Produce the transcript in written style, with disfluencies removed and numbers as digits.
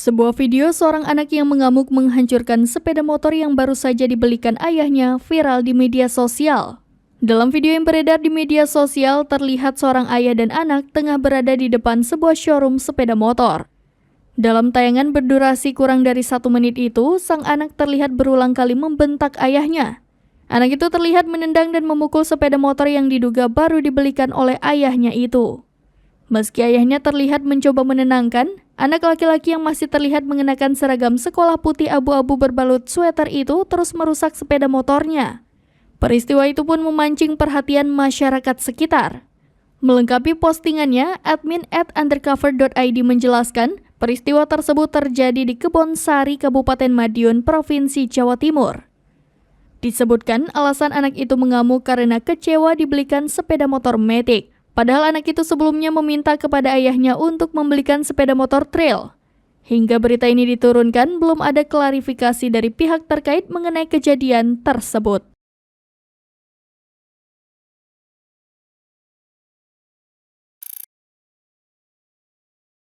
Sebuah video seorang anak yang mengamuk menghancurkan sepeda motor yang baru saja dibelikan ayahnya viral di media sosial. Dalam video yang beredar di media sosial, terlihat seorang ayah dan anak tengah berada di depan sebuah showroom sepeda motor. Dalam tayangan berdurasi kurang dari 1 menit itu, sang anak terlihat berulang kali membentak ayahnya. Anak itu terlihat menendang dan memukul sepeda motor yang diduga baru dibelikan oleh ayahnya itu. Meski ayahnya terlihat mencoba menenangkan, anak laki-laki yang masih terlihat mengenakan seragam sekolah putih abu-abu berbalut sweater itu terus merusak sepeda motornya. Peristiwa itu pun memancing perhatian masyarakat sekitar. Melengkapi postingannya, admin @undercover.id menjelaskan, peristiwa tersebut terjadi di Kebon Sari, Kabupaten Madiun, Provinsi Jawa Timur. Disebutkan alasan anak itu mengamuk karena kecewa dibelikan sepeda motor Matic. Padahal anak itu sebelumnya meminta kepada ayahnya untuk membelikan sepeda motor trail. Hingga berita ini diturunkan, belum ada klarifikasi dari pihak terkait mengenai kejadian tersebut.